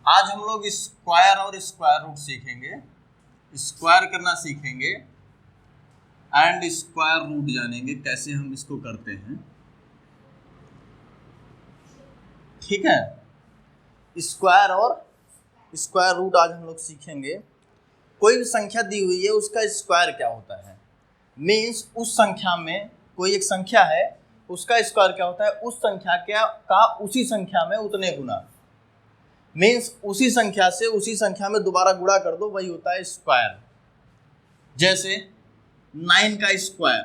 आज हम लोग स्क्वायर और स्क्वायर रूट सीखेंगे, स्क्वायर करना सीखेंगे एंड स्क्वायर रूट जानेंगे कैसे हम इसको करते हैं। ठीक है, स्क्वायर और स्क्वायर रूट आज हम लोग सीखेंगे। कोई भी संख्या दी हुई है उसका स्क्वायर क्या होता है, मीन्स उस संख्या में कोई एक संख्या है उसका स्क्वायर क्या होता है, उस संख्या का उसी संख्या में उतने गुना, मीन्स उसी संख्या से उसी संख्या में दोबारा गुणा कर दो, वही होता है स्क्वायर। जैसे 9 का स्क्वायर,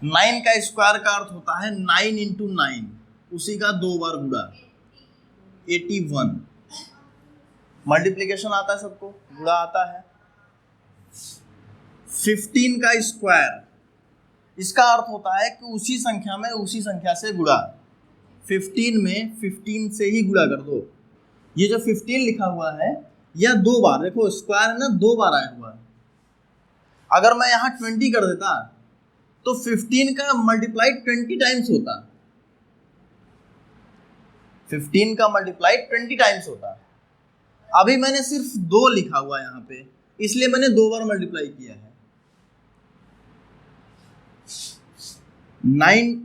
9 का स्क्वायर का अर्थ होता है 9 इंटू 9, उसी का 2 बार गुणा, 81। मल्टीप्लिकेशन आता है सबको, गुणा आता है। 15 का स्क्वायर, इसका अर्थ होता है कि उसी संख्या में उसी संख्या से गुणा, 15 में 15 से ही गुणा कर दो। ये जो 15 लिखा हुआ है यह 2 बार, देखो स्क्वायर है ना, 2 बार आया हुआ है। अगर मैं यहाँ 20 कर देता तो 15 का मल्टीप्लाई 20 टाइम्स होता, 15 का मल्टीप्लाई 20 टाइम्स होता। अभी मैंने सिर्फ 2 लिखा हुआ है यहाँ पे, इसलिए मैंने 2 बार मल्टीप्लाई किया है। 9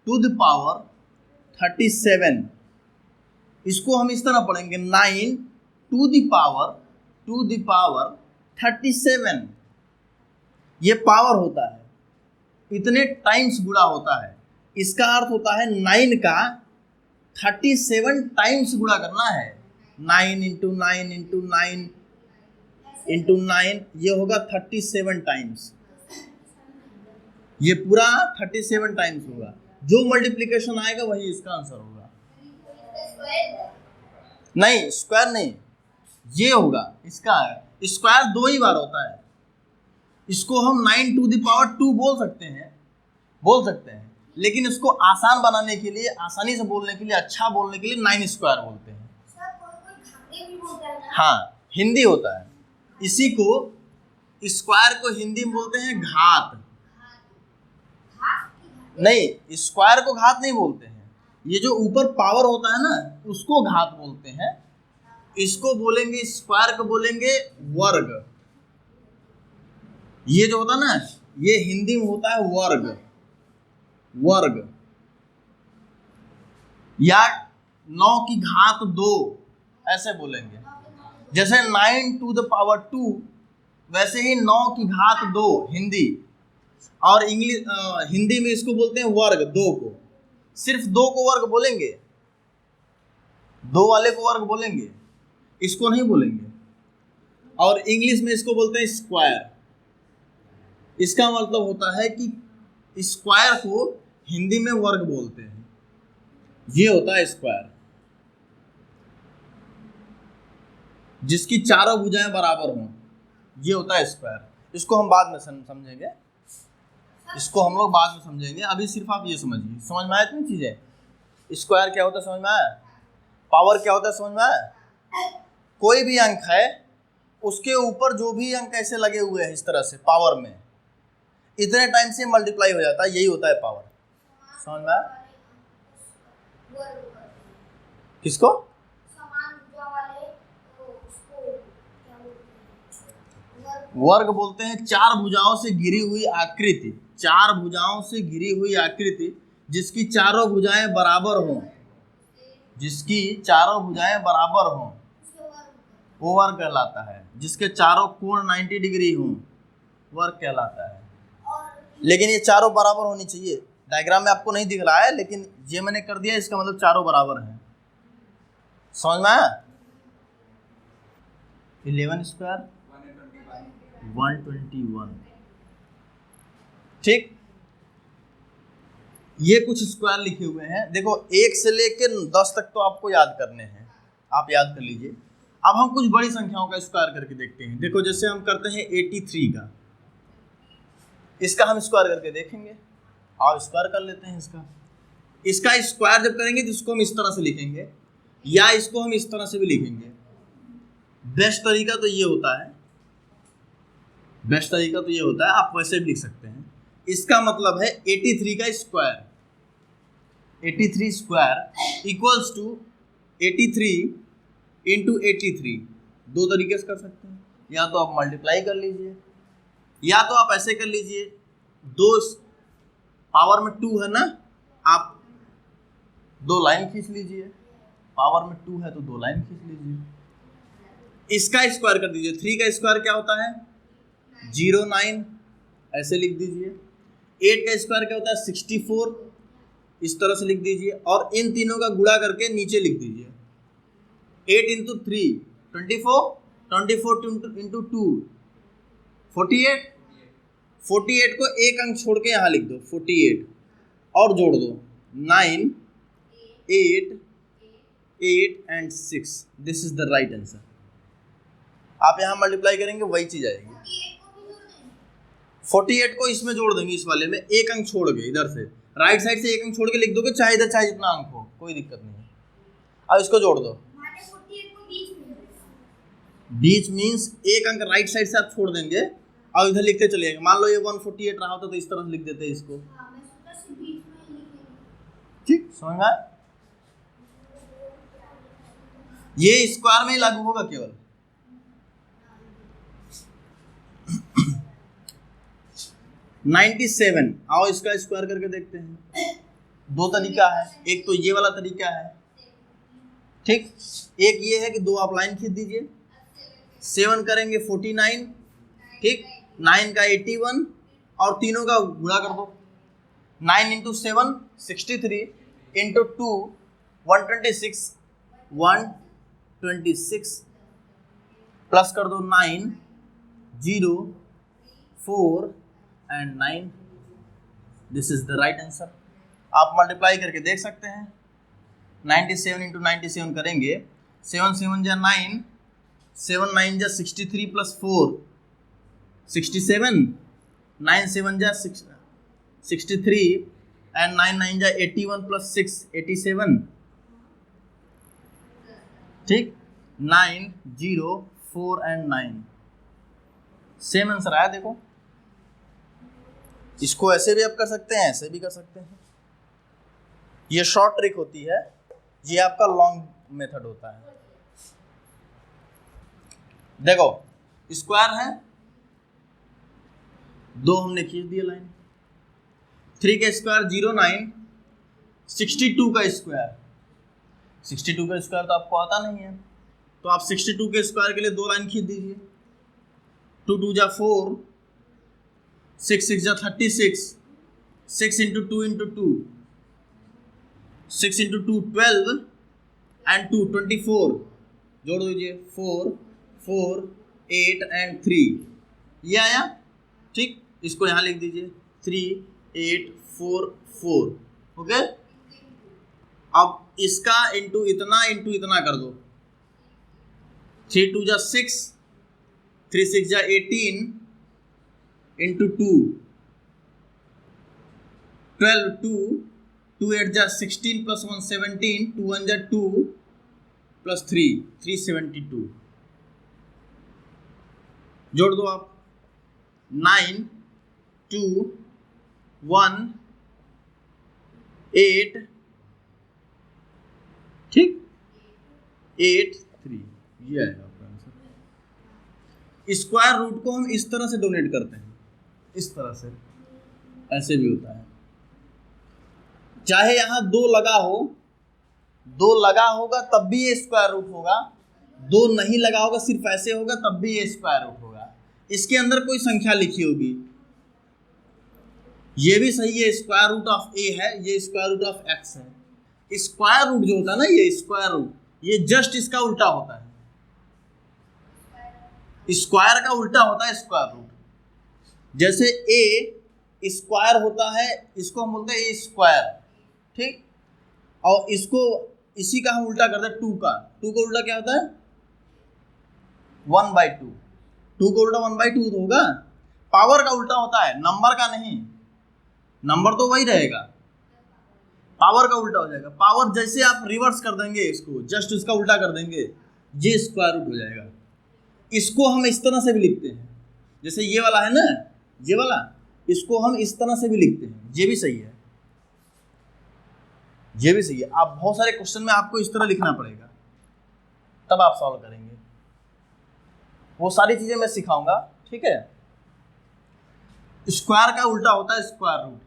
टू द पावर 37, इसको हम इस तरह पढ़ेंगे 9 टू द पावर 37। ये पावर होता है, इतने टाइम्स गुणा होता है। इसका अर्थ होता है 9 का 37 टाइम्स गुणा करना है। 9 इंटू 9 इंटू 9 इंटू 9, ये होगा 37 टाइम्स। ये पूरा 37 टाइम्स होगा। जो मल्टीप्लिकेशन आएगा वही इसका आंसर होगा। नहीं, स्क्वायर नहीं, ये होगा इसका। स्क्वायर 2 ही बार होता है। इसको हम 9 टू द पावर 2 बोल सकते हैं, लेकिन इसको आसान बनाने के लिए, आसानी से बोलने के लिए, अच्छा बोलने के लिए 9 स्क्वायर बोलते हैं। हाँ, हिंदी होता है। इसी को स्क्वायर को हिंदी में बोलते हैं घात। नहीं, स्क्वायर को घात नहीं बोलते हैं। ये जो ऊपर पावर होता है ना, उसको घात बोलते हैं। इसको बोलेंगे, स्क्वायर को बोलेंगे वर्ग। ये जो होता है ना, ये हिंदी में होता है वर्ग। या 9 की घात 2 ऐसे बोलेंगे। जैसे 9 टू द पावर 2, वैसे ही 9 की घात 2 हिंदी। और इंग्लिश हिंदी में इसको बोलते हैं वर्ग, 2 को। सिर्फ 2 को वर्ग बोलेंगे, 2 वाले को वर्ग बोलेंगे, इसको नहीं बोलेंगे। और इंग्लिश में इसको बोलते हैं स्क्वायर। इसका मतलब होता है कि स्क्वायर को हिंदी में वर्ग बोलते हैं। ये होता है स्क्वायर, जिसकी चारों भुजाएं बराबर हों, ये होता है स्क्वायर। इसको हम बाद में समझेंगे, इसको हम लोग बाद में समझेंगे। अभी सिर्फ आप ये समझिए। समझ में आया इतनी चीजें? स्क्वायर क्या होता है समझ में आया? पावर क्या होता है समझ में आया? कोई भी अंक है, उसके ऊपर जो भी अंक ऐसे लगे हुए हैं इस तरह से पावर में, इतने टाइम से मल्टीप्लाई हो जाता है, यही होता है पावर। समझ में आया? किसको? वर्ग बोलते हैं 4 भुजाओं से घिरी हुई आकृति, 4 भुजाओं से घिरी हुई आकृति जिसकी चारों भुजाएं बराबर हों, जिसकी चारों भुजाएं बराबर हों, वो वर्ग कहलाता है। जिसके चारों कोण 90 डिग्री हों, वर्ग कहलाता है। लेकिन ये चारों बराबर होनी चाहिए। डायग्राम में आपको नहीं दिख रहा है, लेकिन ये मैंने कर दिया, इसका मतलब चारों बराबर हैं। समझ में आया? 11 स्क्वायर 121। ठीक, ये कुछ स्क्वायर लिखे हुए हैं। देखो 1 से लेकर 10 तक तो आपको याद करने हैं, आप याद कर लीजिए। अब हम कुछ बड़ी संख्याओं का स्क्वायर करके देखते हैं। देखो जैसे हम करते हैं 83 का, इसका हम स्क्वायर करके देखेंगे। आओ स्क्वायर कर लेते हैं इसका स्क्वायर जब करेंगे तो इसको हम इस तरह से लिखेंगे, या इसको हम इस तरह से भी लिखेंगे। बेस्ट तरीका तो ये होता है, आप वैसे भी लिख सकते हैं। इसका मतलब है 83 का square, 83 square equals to 83 into 83 दो तरीके से कर सकते हैं, या तो आप मल्टीप्लाई कर लीजिए या तो आप ऐसे कर लीजिए, दो पावर में 2 है ना, आप दो लाइन खींच लीजिए, पावर में 2 है तो दो लाइन खींच लीजिए, इसका स्क्वायर कर दीजिए। 3 का स्क्वायर क्या होता है 09, ऐसे लिख दीजिए। 8 का स्क्वायर क्या होता है 64, इस तरह से लिख दीजिए, और इन तीनों का गुणा करके नीचे लिख दीजिए। 8 इंटू 3 24, 24 इंटू 2 48, 48 को एक अंक छोड़ के यहाँ लिख दो 48, और जोड़ दो 9, 8, 8 and 6, this is the right answer. आप यहाँ मल्टीप्लाई करेंगे वही चीज आएगी। 48 को इसमें जोड़ देंगे, इस वाले में एक अंक छोड़ के, इधर से राइट साइड से एक अंक छोड़ के लिख दोगे, चाहे इधर चाहे जितना अंक हो, कोई दिक्कत नहीं है। अब इसको जोड़ दो, बीच मीन्स एक अंक राइट साइड से आप छोड़ देंगे और इधर लिखते चलिएगा। मान लो ये 148 रहा होता तो इस तरह से लिख देते हैं इसको, ठीक समझ में आया? ये स्क्वायर में ही लागू होगा केवल। नाइन्टी 97, आओ इसका स्क्वायर करके देखते हैं। दो तरीका है, एक तो ये वाला तरीका है, ठीक, एक ये है कि दो आप लाइन खींच दीजिए, 7 करेंगे 49, ठीक, 9 का 81 और तीनों का गुणा कर दो। 9 इंटू 7 63 इंटू 2 126, 126 प्लस कर दो 9 0 4 and 9, this is the right answer. आप मल्टीप्लाई करके देख सकते हैं। 97 इंटू 97 करेंगे, 7 7 जा 9, 7 9 जा 63 प्लस 4 67, 9 7 जा 63 एंड 9 9 जा 81 प्लस 6 87, ठीक, 9 0 4 एंड 9, सेम आंसर आया। देखो इसको ऐसे भी आप कर सकते हैं, ऐसे भी कर सकते हैं, ये शॉर्ट ट्रिक होती है, ये आपका लॉन्ग मेथड होता है। देखो स्क्वायर है, दो हमने खींच दिए लाइन, 3 का स्क्वायर 09, 62 का स्क्वायर, 62 का स्क्वायर तो आपको आता नहीं है, तो आप 62 के स्क्वायर के लिए दो लाइन खींच दीजिए। 2 2 जा 4, 6 6 जा 36, 6 इंटू 2 इंटू 2, 6 इंटू 2 12 एंड 2 24, जोड़ दीजिए 4 4 8 एंड 3, ये आया, ठीक, इसको यहाँ लिख दीजिए 3 8 4 4, ओके। अब इसका इंटू इतना कर दो, 3 2 जा 6, 3 6 जा 18 इंटू 2 12, 2 8 जा 16 प्लस 1 17, 2 1 जा 2 प्लस 3 372, जोड़ दो आप 9 2 1 8, ठीक, 8 3, ये आएगा आपका आंसर। स्क्वायर रूट को हम इस तरह से डोनेट करते हैं, इस तरह से, ऐसे भी होता है, चाहे यहां दो लगा होगा तब भी ये स्क्वायर रूट होगा, दो नहीं लगा होगा सिर्फ ऐसे होगा तब भी ये स्क्वायर रूट होगा। इसके अंदर कोई संख्या लिखी होगी, ये भी सही है, स्क्वायर रूट ऑफ ए है, ये स्क्वायर रूट ऑफ एक्स है। स्क्वायर रूट जो होता है ना, ये स्क्वायर रूट, ये जस्ट इसका उल्टा होता है, स्क्वायर का उल्टा होता है स्क्वायर रूट। जैसे ए स्क्वायर होता है, इसको हम बोलते हैं ए स्क्वायर, ठीक, और इसको इसी का हम उल्टा करते हैं 2 का उल्टा क्या होता है 1/2, 2 का उल्टा 1/2 होगा। पावर का उल्टा होता है, नंबर का नहीं, नंबर तो वही रहेगा, पावर का उल्टा हो जाएगा। पावर जैसे आप रिवर्स कर देंगे, इसको जस्ट उसका उल्टा कर देंगे, ये स्क्वायर रूट हो जाएगा। इसको हम इस तरह से भी लिखते हैं, जैसे ये वाला है ना, ये वाला, इसको हम इस तरह से भी लिखते हैं, ये भी सही है, ये भी सही है। आप बहुत सारे क्वेश्चन में आपको इस तरह लिखना पड़ेगा, तब आप सॉल्व करेंगे। वो सारी चीजें मैं सिखाऊंगा, ठीक है। स्क्वायर का उल्टा होता है स्क्वायर रूट।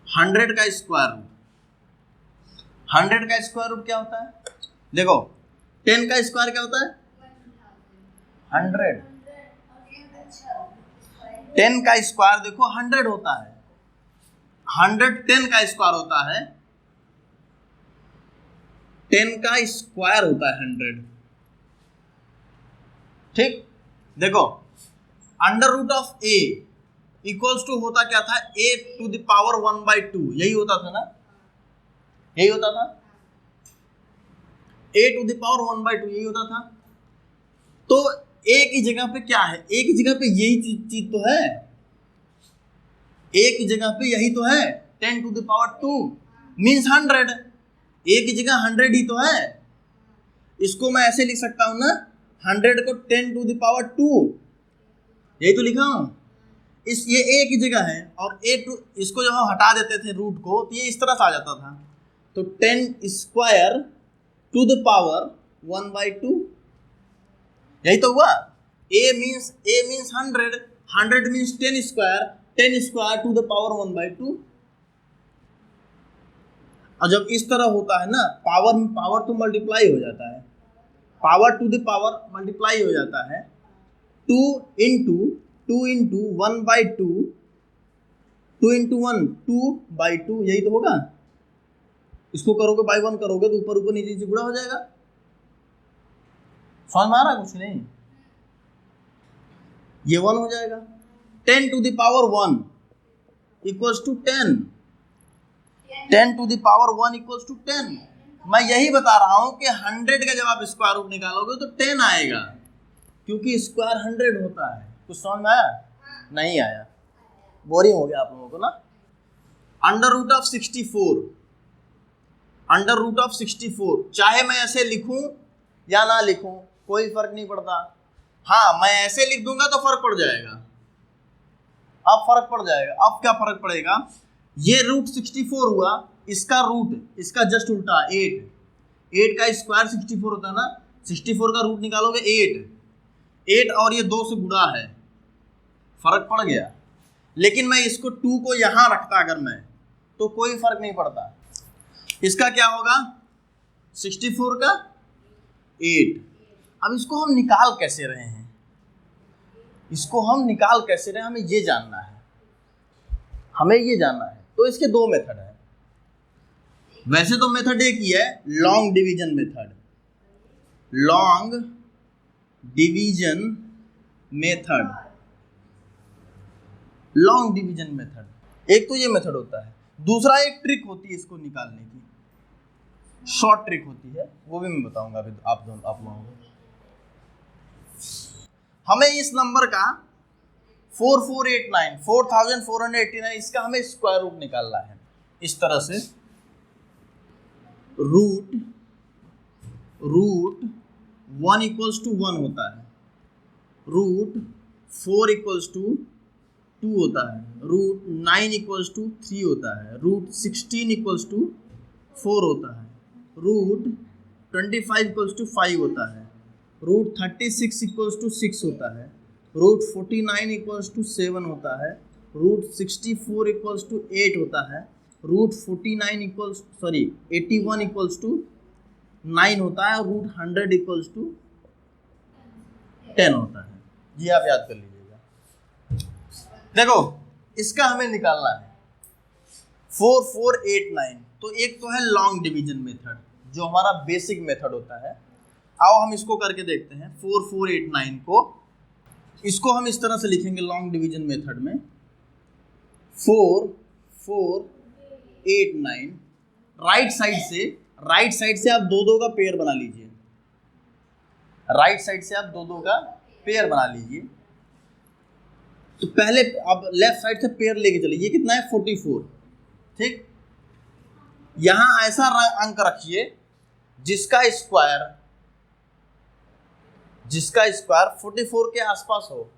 100 का स्क्वायर रूट, 100 का स्क्वायर रूट क्या होता है? देखो 10 का स्क्वायर क्या होता है? 100। 10 का स्क्वायर देखो 100 होता है। 100 10 का स्क्वायर होता है। 10 का स्क्वायर होता है 100। ठीक, देखो under root of A equals to होता क्या था? a टू द पावर 1/2, यही होता था ना, यही होता था। a टू द पावर 1/2 यही होता था। तो a की जगह पे क्या है? a की जगह पे यही चीज तो है। a की जगह पे यही तो है, 10 to the power 2 means 100। a की जगह 100 ही तो है। इसको मैं ऐसे लिख सकता हूं ना, 100 को 10 टू द पावर 2, यही तो लिखा हूं। इस ये a की जगह है, और a टू इसको जब हम हटा देते थे रूट को तो ये इस तरह से आ जाता था। तो 10 स्क्वायर टू द पावर 1/2, यही तो हुआ। a means 100, 100 means 10 square, 10 square to the power 1/2। और जब इस तरह होता है ना, पावर में पावर तो मल्टीप्लाई हो जाता है, power to the power multiply हो जाता है। 2 इंटू 1/2, 2 इंटू 1 2/2, यही तो होगा। इसको करोगे बाई 1 करोगे तो ऊपर ऊपर नीचे नीचे गुणा हो जाएगा। समझ में आ रहा है? कुछ नहीं, ये 1 हो जाएगा। 10 to the power 1 equals to 10, 10 to the power 1 equals to 10। मैं यही बता रहा हूं कि 100 का जब आप स्क्वायर रूट निकालोगे तो 10 आएगा, क्योंकि स्क्वायर 100 होता है। कुछ समझ में आया? नहीं आया? बोरिंग हो गया आप लोगों को ना। Under root of 64, under root of 64, चाहे मैं ऐसे लिखूं या ना लिखूं कोई फर्क नहीं पड़ता। हाँ, मैं ऐसे लिख दूंगा तो फर्क पड़ जाएगा। अब फर्क पड़ जाएगा। अब क्या फर्क पड़ेगा? ये रूट 64 हुआ, इसका रूट, इसका जस्ट उल्टा 8। 8 का स्क्वायर 64 होता है ना, 64 का रूट निकालोगे 8 और ये 2 से गुणा है, फर्क पड़ गया। लेकिन मैं इसको 2 को यहां रखता अगर मैं, तो कोई फर्क नहीं पड़ता। इसका क्या होगा? 64 का 8। अब इसको हम निकाल कैसे रहे हैं? इसको हम निकाल कैसे रहे हैं, हमें ये जानना है, हमें ये जानना है। तो इसके 2 मेथड है। वैसे तो मेथड एक ही है, long division method. Long division method, long division method, एक तो ये मेथड होता है। दूसरा एक ट्रिक होती है इसको निकालने की, शॉर्ट ट्रिक होती है, वो भी मैं बताऊंगा अभी आप लोगों को। हमें इस नंबर का 4489 इसका हमें स्क्वायर रूट निकालना है। इस तरह से रूट 1 इक्वल्स टू 1 होता है, रूट 4 इक्वल्स टू 2 होता है, रूट 9 इक्वल्स टू 3 होता है, रूट 16 इक्वल्स टू 4 होता है, रूट 25 इक्वल्स टू 5 होता है, रूट 36 इक्वल्स टू 6 होता है, रूट 49 इक्वल्स टू 7 होता है, रूट 64 इक्वल्स टू 8 होता है, रूट 81 इक्वल्स टू 9 होता है, रूट 100 इक्वल्स टू 10 होता है। ये आप याद कर लीजिएगा। देखो इसका हमें निकालना है 4489। तो एक तो है लॉन्ग डिवीजन मेथड जो हमारा बेसिक मेथड होता है। आओ हम इसको करके देखते हैं। 4489 को, इसको हम इस तरह से लिखेंगे लॉन्ग डिवीजन मेथड में, 4489। राइट साइड से आप 2-2 का पेयर बना लीजिए, राइट साइड से आप 2-2 का पेयर बना लीजिए। तो पहले आप लेफ्ट साइड से पेयर लेके चलिए। ये कितना है? 44। ठीक, यहां ऐसा अंक रखिए जिसका स्क्वायर 44 के आसपास हो,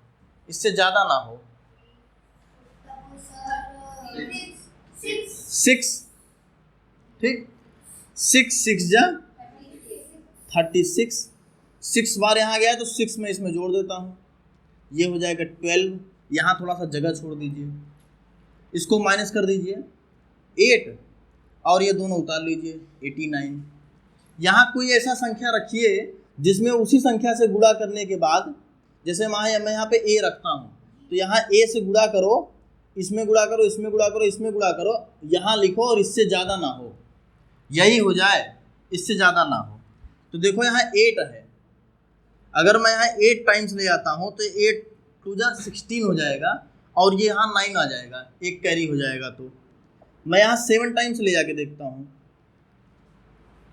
इससे ज्यादा ना हो। 6, ठीक, 6 6 जा 36, 6 बार यहाँ गया तो 6 में इसमें जोड़ देता हूँ, ये हो जाएगा 12। यहाँ थोड़ा सा जगह छोड़ दीजिए, इसको माइनस कर दीजिए 8 और ये दोनों उतार लीजिए 89। यहाँ कोई ऐसा संख्या रखिए जिसमें उसी संख्या से गुणा करने के बाद, जैसे मैं यहाँ पे a रखता हूँ तो यहाँ a से गुणा करो, इसमें गुणा करो, इसमें गुणा करो, इसमें गुणा करो, यहाँ लिखो और इससे ज़्यादा ना हो, यही हो जाए, इससे ज़्यादा ना हो। तो देखो यहाँ 8 है, अगर मैं यहाँ 8 टाइम्स ले आता हूँ तो 8 2 जा 16 हो जाएगा और ये यहाँ 9 आ जाएगा, एक कैरी हो जाएगा। तो मैं यहाँ 7 टाइम्स ले जाके देखता हूँ,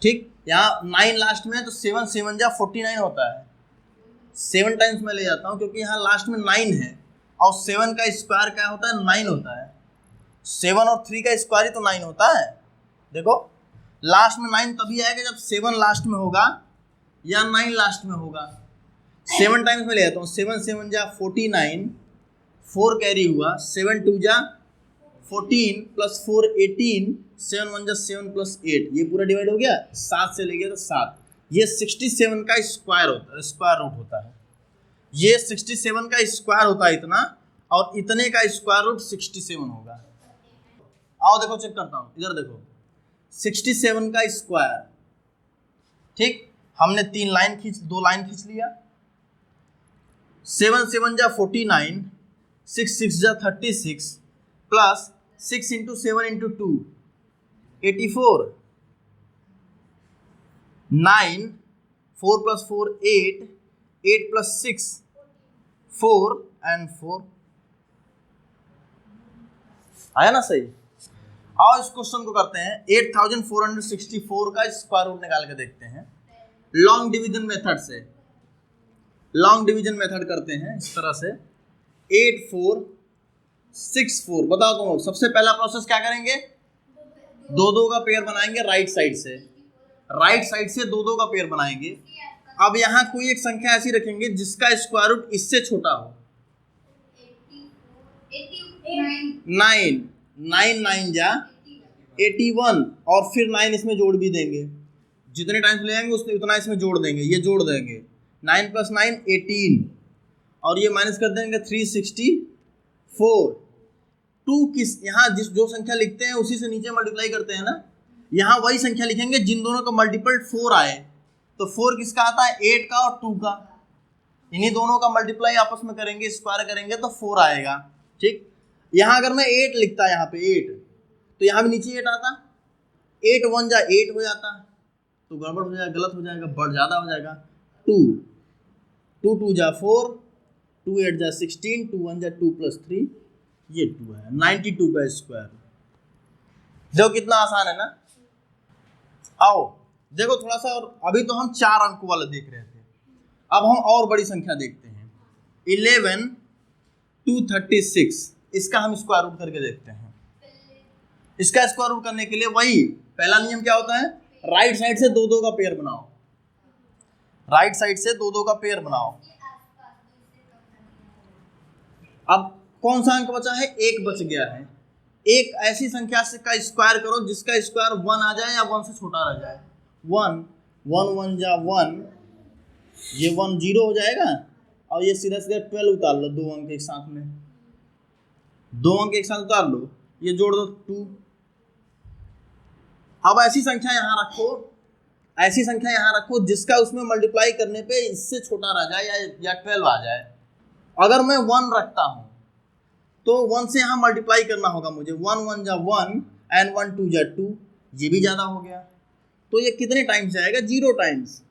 ठीक, यहाँ 9 लास्ट में है तो 7 7 जा 49 होता है, 7 टाइम्स मैं ले जाता हूँ क्योंकि यहाँ लास्ट में 9 है और 7 का स्क्वायर क्या होता है 9 होता है, 7 और 3 का स्क्वायर ही तो 9 होता है। देखो लास्ट में 9 तभी आएगा जब 7 लास्ट में होगा या 9 लास्ट में होगा। 7 टाइम्स में ले जाता हूँ, 7 7 जा 49, 4 कैरी हुआ, 7 2 जा 14 प्लस 4 18, 7 1 जा 7 प्लस 8, ये पूरा डिवाइड हो गया, 7 से ले गया तो 7, ये 67 का स्क्वायर होता है, स्क्वायर रूट होता है, ये 67 का स्क्वायर होता है इतना, और इतने का स्क्वायर रूट 67 होगा। आओ देखो चेक करता हूँ, इधर देखो 67 का स्क्वायर, ठीक, हमने 2 लाइन खींच लिया, 7 7 जा 49, 6 6 जा 36 plus 6 into 7 into 2 84, 9 4 plus 4 8, 8 plus 6 4 and 4, आया ना सही। आओ इस क्वेश्चन को करते हैं, 8464 का स्क्वायर रूट निकाल के देखते हैं लॉन्ग डिवीजन मेथड से। लॉन्ग डिवीजन मेथड करते हैं इस तरह से, 8 4 6 4, बताओ तुम सबसे पहला प्रोसेस क्या करेंगे, 2 2 का पेयर बनाएंगे राइट साइड से, राइट साइड से 2 2 का पेयर बनाएंगे। अब यहाँ कोई एक संख्या ऐसी रखेंगे जिसका स्क्वायर रूट इससे छोटा हो, 9 9 9 जा 81 और फिर 9 इसमें जोड़ भी देंगे, जितने टाइम्स ले जाएंगे उतना इसमें जोड़ देंगे, ये जोड़ देंगे 9 प्लस 9 18 और ये माइनस कर देंगे 364। 2 किस यहाँ जिस जो संख्या लिखते हैं उसी से नीचे मल्टीप्लाई करते हैं ना, यहाँ वही संख्या लिखेंगे जिन दोनों का मल्टीपल 4 आए, तो 4 किसका आता है 8 का और 2 का, इन्हीं दोनों का मल्टीप्लाई आपस में करेंगे, स्क्वायर करेंगे तो 4 आएगा, ठीक। यहाँ अगर मैं 8 लिखता यहाँ पे 8 तो यहाँ भी नीचे 8 आता, 8 1 जा 8 हो जाता, तो गड़बड़ हो जाएगा, गलत हो जाएगा, बढ़ ज़्यादा हो जाएगा, 2 2 2 जा 4, 2 8 जा 16, 2 1 जा 2 प्लस 3, ये 2 है, 92 का स्क्वायर। देखो कितना आसान है ना। आओ देखो थोड़ा सा, और अभी तो हम 4 अंकों वाला देख रहे थे, अब हम और बड़ी संख्या देखते हैं, 11 236, इसका हम स्क्वायर रूट करके देखते हैं। इसका स्क्वायर रूट करने के लिए वही पहला नियम क्या होता है, राइट साइड से 2 2 का पेयर बनाओ, राइट साइड से 2 2 का पेयर बनाओ। अब कौन सा अंक बचा है, 1 बच गया है, एक ऐसी संख्या से का स्क्वायर करो जिसका स्क्वायर 1 आ जाए या 1 से छोटा रह जाए, 1 1 1 जा 1, ये 1 0 हो जाएगा और ये सीधा सीधा 12 उतार लो, 2 अंक एक साथ में, 2 अंक एक साथ उतार लो, ये जोड़ दो 2। अब ऐसी संख्या यहाँ रखो, ऐसी संख्या यहाँ रखो जिसका उसमें मल्टीप्लाई करने पे इससे छोटा रह जाए या 12 आ जाए। अगर मैं 1 रखता हूँ तो 1 से यहाँ मल्टीप्लाई करना होगा मुझे, 1 1 जा 1 एंड 1 2 जा 2, ये भी ज़्यादा हो गया, तो ये कितने टाइम्स जाएगा, 0 टाइम्स,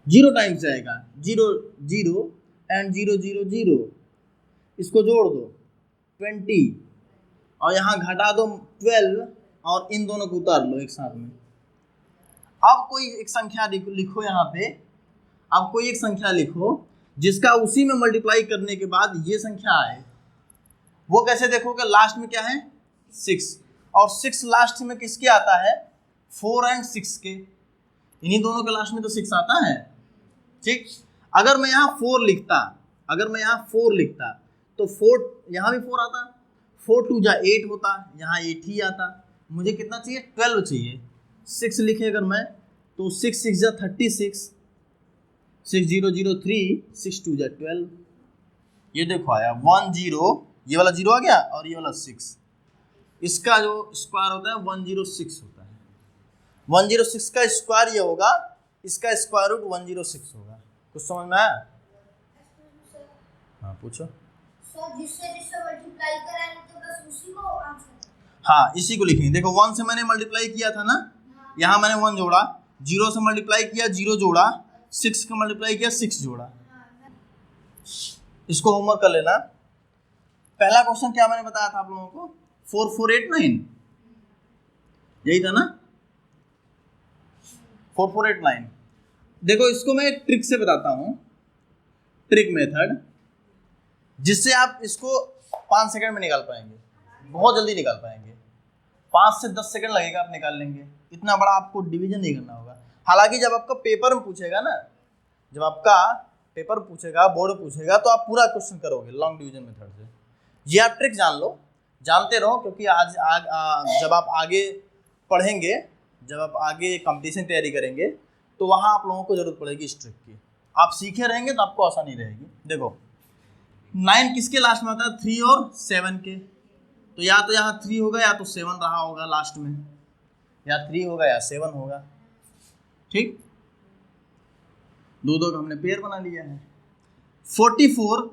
0 टाइम्स जाएगा, 0 0 एंड 0 0 0, इसको जोड़ दो 20 और यहाँ घटा दो 12 और इन दोनों को उतार लो एक साथ में। अब कोई एक संख्या लिखो यहाँ पे, अब कोई एक संख्या लिखो जिसका उसी में मल्टीप्लाई करने के बाद ये संख्या आए, वो कैसे देखोगे, लास्ट में क्या है 6, और 6 लास्ट में किसके आता है, 4 एंड 6 के, इन्हीं दोनों के लास्ट में तो 6 आता है, ठीक। अगर मैं यहाँ 4 लिखता, अगर मैं यहाँ 4 लिखता तो 4 यहाँ भी 4 आता, 4 2 जा 8 होता, यहाँ 8 ही आता, मुझे कितना चाहिए 12 चाहिए, 6 लिखे अगर मैं तो 6 6 जा 36, 6 0 0 3, 6 2 जा 12। ये देखो आया 1 0, ये वाला 0 आ गया और ये वाला 6, इसका जो स्क्वायर होता है 106 होता है। 106 का स्क्वायर ये होगा, इसका स्क्वायर रूट 106 होगा। कुछ समझ में आया? हाँ पूछो। जिससे मल्टीप्लाई कराएंगे तो बस उसी को आंसर। हाँ इसी को लिखेंगे। देखो 1 से मैंने मल्टीप्लाई किया था ना, यहाँ मैंने 1 जोड़ा, 0 से मल्टीप्लाई किया 0 जोड़ा, 6 का मल्टीप्लाई किया 6 जोड़ा। इसको होमवर्क कर लेना। पहला क्वेश्चन क्या मैंने बताया था आप लोगों को? 4489 यही था ना, 4489। देखो इसको मैं एक ट्रिक से बताता हूँ, ट्रिक मेथड, जिससे आप इसको 5 सेकंड में निकाल पाएंगे, बहुत जल्दी निकाल पाएंगे। 5 से 10 सेकंड लगेगा, आप निकाल लेंगे। इतना बड़ा आपको डिवीजन नहीं करना होगा। हालांकि जब आपका पेपर में पूछेगा ना, जब आपका पेपर पूछेगा, बोर्ड पूछेगा, तो आप पूरा क्वेश्चन करोगे लॉन्ग डिवीजन मेथड से। ये आप ट्रिक जान लो, जानते रहो, क्योंकि जब आप आगे पढ़ेंगे, जब आप आगे कंपटीशन तैयारी करेंगे, तो वहाँ आप लोगों को जरूरत पड़ेगी इस ट्रिक की। आप सीखे रहेंगे तो आपको आसानी रहेगी। देखो 9 किसके लास्ट में आता है? 3 और 7 के। तो या तो यहाँ 3 होगा या तो 7 रहा होगा लास्ट में, या 3 होगा या 7 होगा। ठीक, दो का हमने पेयर बना लिया है। 44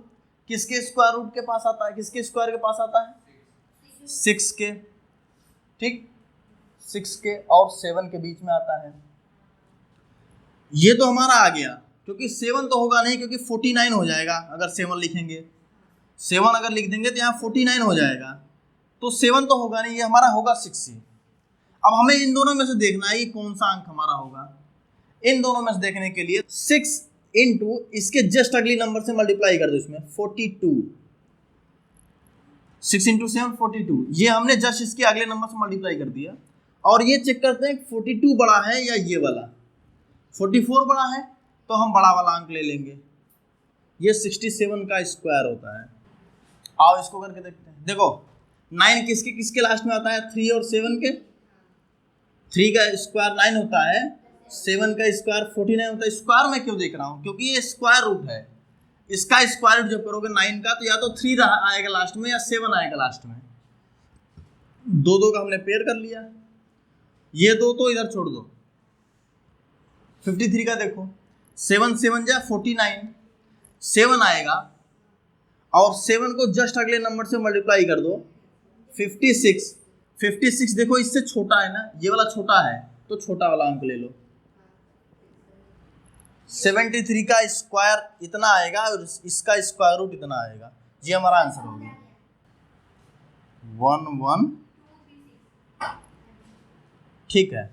किसके स्क्वायर रूट के पास आता है? किसके स्क्वायर के पास आता है? 6 के। ठीक, 6 के और 7 के बीच में आता है। ये तो हमारा आ गया, क्योंकि 7 तो होगा नहीं, क्योंकि 49 हो जाएगा अगर 7 लिखेंगे। 7 अगर लिख देंगे तो यहाँ 49 हो जाएगा, तो 7 तो होगा नहीं, ये हमारा होगा 6 ही। अब हमें इन दोनों में से देखना है कि कौन सा अंक हमारा होगा। इन दोनों में से देखने के लिए 6 इंटू इसके जस्ट अगली नंबर से मल्टीप्लाई कर दो, इसमें 42। 6 इंटू 7 42, ये हमने जस्ट इसके अगले नंबर से मल्टीप्लाई कर दिया। और ये चेक करते हैं 42 बड़ा है या ये वाला। 44 बड़ा है तो हम बड़ा वाला अंक ले लेंगे, ये 67 का स्क्वायर होता है। आओ इसको करके देखते हैं। देखो 9 किसके किसके लास्ट में आता है? 3 और 7 के। 3 का स्क्वायर 9 होता है, 7 का स्क्वायर 49 होता है। स्क्वायर मैं क्यों देख रहा हूँ? क्योंकि ये स्क्वायर रूट है। इसका स्क्वायर रूट जब करोगे 9 का, तो या तो 3 आएगा लास्ट में या 7 आएगा लास्ट में। दो का हमने पेयर कर लिया, ये दो तो इधर छोड़ दो। 53 का देखो, 7 7 जा 49, 7 आएगा और 7 को जस्ट अगले नंबर से मल्टीप्लाई कर दो, 56। 56 देखो इससे छोटा है ना, ये वाला छोटा है, तो छोटा वाला अंक ले लो। 73 का स्क्वायर इतना आएगा और इसका स्क्वायर रूट इतना आएगा। ये हमारा आंसर हो गया 1 1। ठीक है,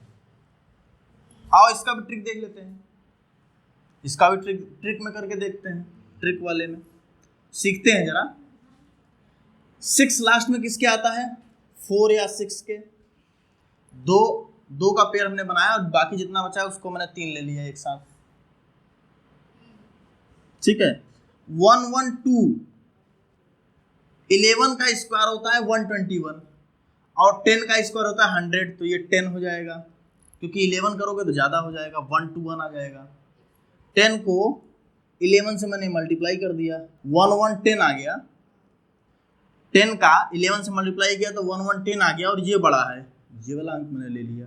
आओ इसका भी ट्रिक देख लेते हैं। इसका भी ट्रिक में करके देखते हैं, ट्रिक वाले में सीखते हैं जरा। 6 लास्ट में किसके आता है? 4 या 6 के। दो का पेयर हमने बनाया और बाकी जितना बचा है उसको मैंने 3 ले लिया एक साथ। ठीक है, 1 1 2, 11 का स्क्वायर होता है 121 और 10 का स्क्वायर होता है 100, तो ये 10 हो जाएगा, क्योंकि 11 करोगे तो ज़्यादा हो जाएगा, 1 2 1 आ जाएगा। 10 को 11 से मैंने मल्टीप्लाई कर दिया, 1 1 10 आ गया। 10 का 11 से मल्टीप्लाई किया तो 1 1 10 आ गया, और ये बड़ा है, ये वाला अंक मैंने ले लिया।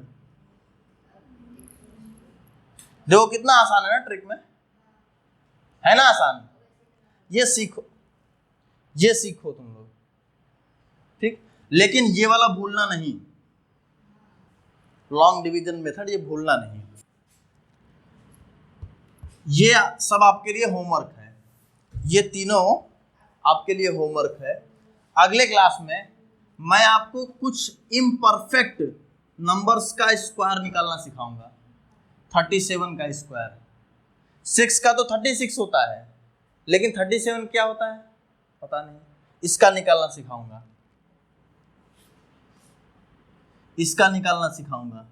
देखो कितना आसान है ना, ट्रिक में है ना आसान। ये सीखो, ये सीखो तुम लोग। ठीक, लेकिन ये वाला भूलना नहीं, लॉन्ग डिवीजन मेथड ये भूलना नहीं। ये सब आपके लिए होमवर्क है, ये तीनों आपके लिए होमवर्क है। अगले क्लास में मैं आपको कुछ इम्परफेक्ट नंबर्स का स्क्वायर निकालना सिखाऊंगा। 37 का स्क्वायर, 6 का तो 36 होता है, लेकिन 37 क्या होता है पता नहीं, इसका निकालना सिखाऊंगा, इसका निकालना सिखाऊंगा।